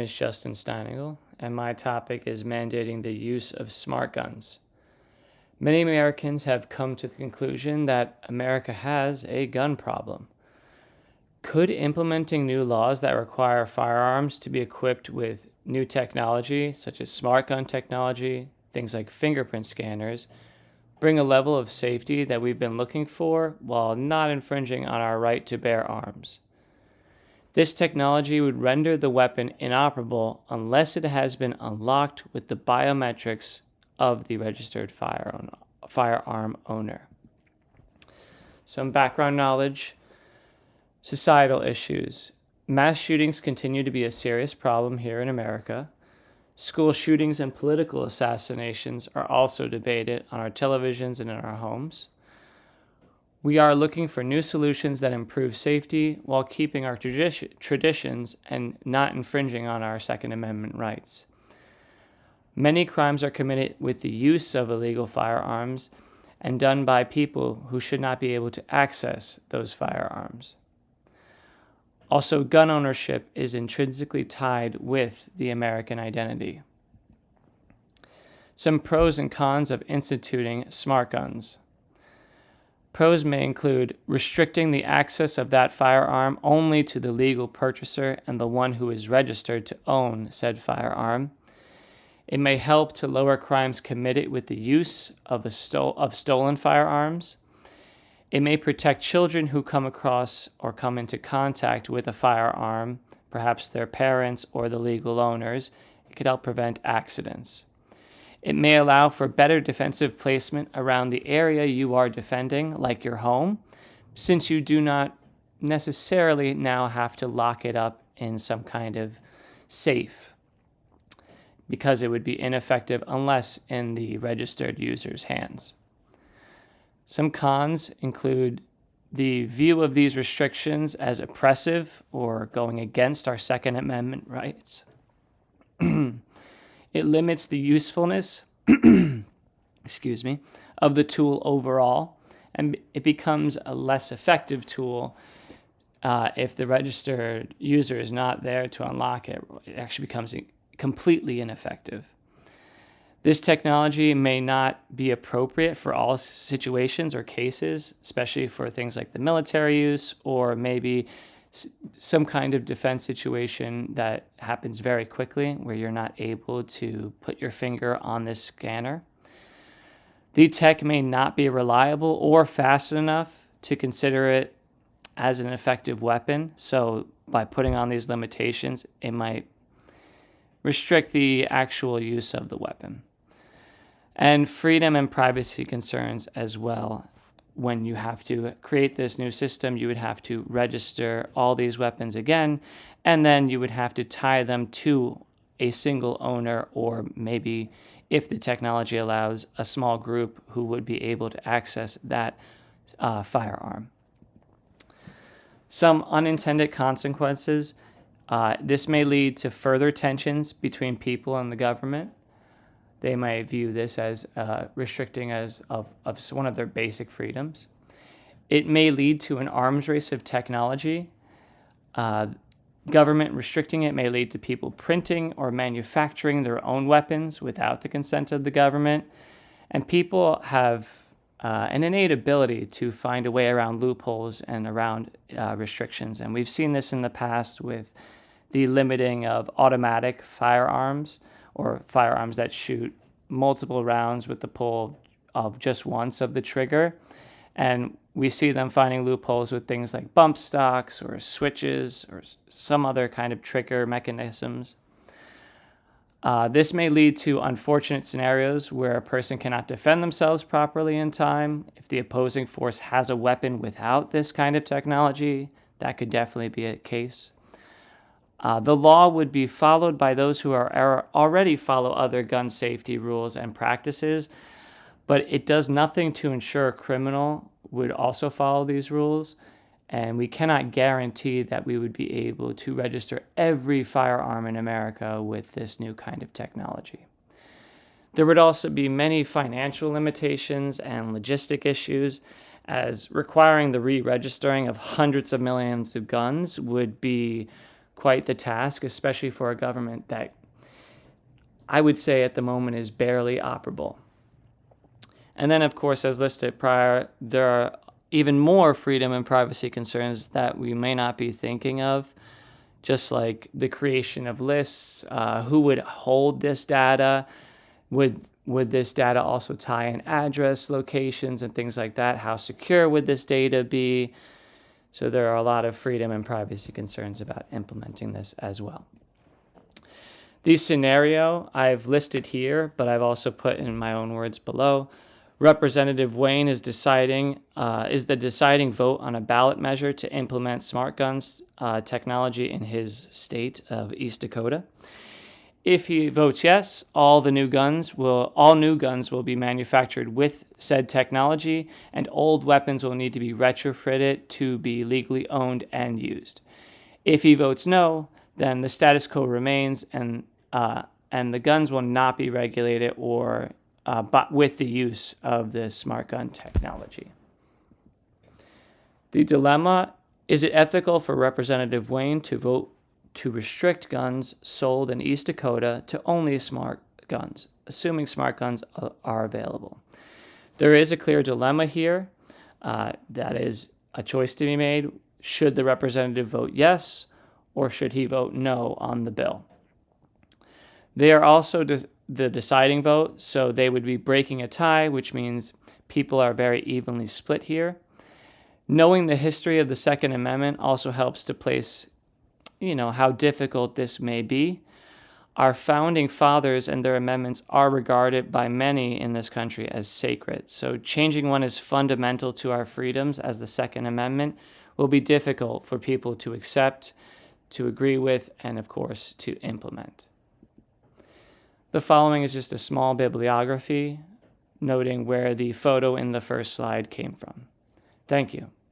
name is Justin Steinigal, and my topic is mandating the use of smart guns. Many Americans have come to the conclusion that America has a gun problem. Could implementing new laws that require firearms to be equipped with new technology, such as smart gun technology, things like fingerprint scanners, bring a level of safety that we've been looking for while not infringing on our right to bear arms? This technology would render the weapon inoperable unless it has been unlocked with the biometrics of the registered firearm owner. Some background knowledge. Societal issues. Mass shootings continue to be a serious problem here in America. School shootings and political assassinations are also debated on our televisions and in our homes. We are looking for new solutions that improve safety while keeping our traditions and not infringing on our Second Amendment rights. Many crimes are committed with the use of illegal firearms and done by people who should not be able to access those firearms. Also, gun ownership is intrinsically tied with the American identity. Some pros and cons of instituting smart guns. Pros may include restricting the access of that firearm only to the legal purchaser and the one who is registered to own said firearm. It may help to lower crimes committed with the use of stolen firearms. It may protect children who come across or come into contact with a firearm, perhaps their parents or the legal owners. It could help prevent accidents. It may allow for better defensive placement around the area you are defending, like your home, since you do not necessarily now have to lock it up in some kind of safe, because it would be ineffective unless in the registered user's hands. Some cons include the view of these restrictions as oppressive or going against our Second Amendment rights. It limits the usefulness of the tool overall, and it becomes a less effective tool if the registered user is not there to unlock it. It actually becomes completely ineffective. This technology may not be appropriate for all situations or cases, especially for things like the military use or maybe some kind of defense situation that happens very quickly where you're not able to put your finger on this scanner. The tech may not be reliable or fast enough to consider it as an effective weapon. So by putting on these limitations, it might restrict the actual use of the weapon. And freedom and privacy concerns as well. When you have to create this new system, you would have to register all these weapons again, and then you would have to tie them to a single owner, or maybe, if the technology allows, a small group who would be able to access that firearm. Some unintended consequences. This may lead to further tensions between people and the government. They may view this as restricting of one of their basic freedoms. It may lead to an arms race of technology. Government restricting it may lead to people printing or manufacturing their own weapons without the consent of the government. And people have an innate ability to find a way around loopholes and around restrictions. And we've seen this in the past with the limiting of automatic firearms, or firearms that shoot multiple rounds with the pull of just once of the trigger. And we see them finding loopholes with things like bump stocks or switches or some other kind of trigger mechanisms. This may lead to unfortunate scenarios where a person cannot defend themselves properly in time. If the opposing force has a weapon without this kind of technology, that could definitely be a case. The law would be followed by those who are already follow other gun safety rules and practices, but it does nothing to ensure a criminal would also follow these rules, and we cannot guarantee that we would be able to register every firearm in America with this new kind of technology. There would also be many financial limitations and logistic issues, as requiring the re-registering of hundreds of millions of guns would be quite the task, especially for a government that I would say at the moment is barely operable. And then, of course, as listed prior, there are even more freedom and privacy concerns that we may not be thinking of, just like the creation of lists, who would hold this data, would this data also tie in address, locations, and things like that? How secure would this data be? So there are a lot of freedom and privacy concerns about implementing this as well. The scenario I've listed here, but I've also put in my own words below. Representative Wayne is the deciding vote on a ballot measure to implement Smartgun's technology in his state of East Dakota. If he votes yes, all new guns will be manufactured with said technology, and old weapons will need to be retrofitted to be legally owned and used. If he votes no, then the status quo remains, and the guns will not be regulated but with the use of the smart gun technology. The dilemma: is it ethical for Representative Wayne to vote to restrict guns sold in East Dakota to only smart guns, assuming smart guns are available? There is a clear dilemma here. That is a choice to be made. Should the representative vote yes, or should he vote no on the bill? They are also the deciding vote, so they would be breaking a tie, which means people are very evenly split here. Knowing the history of the Second Amendment also helps to place, how difficult this may be. Our founding fathers and their amendments are regarded by many in this country as sacred. So changing one as fundamental to our freedoms as the Second Amendment will be difficult for people to accept, to agree with, and of course, to implement. The following is just a small bibliography noting where the photo in the first slide came from. Thank you.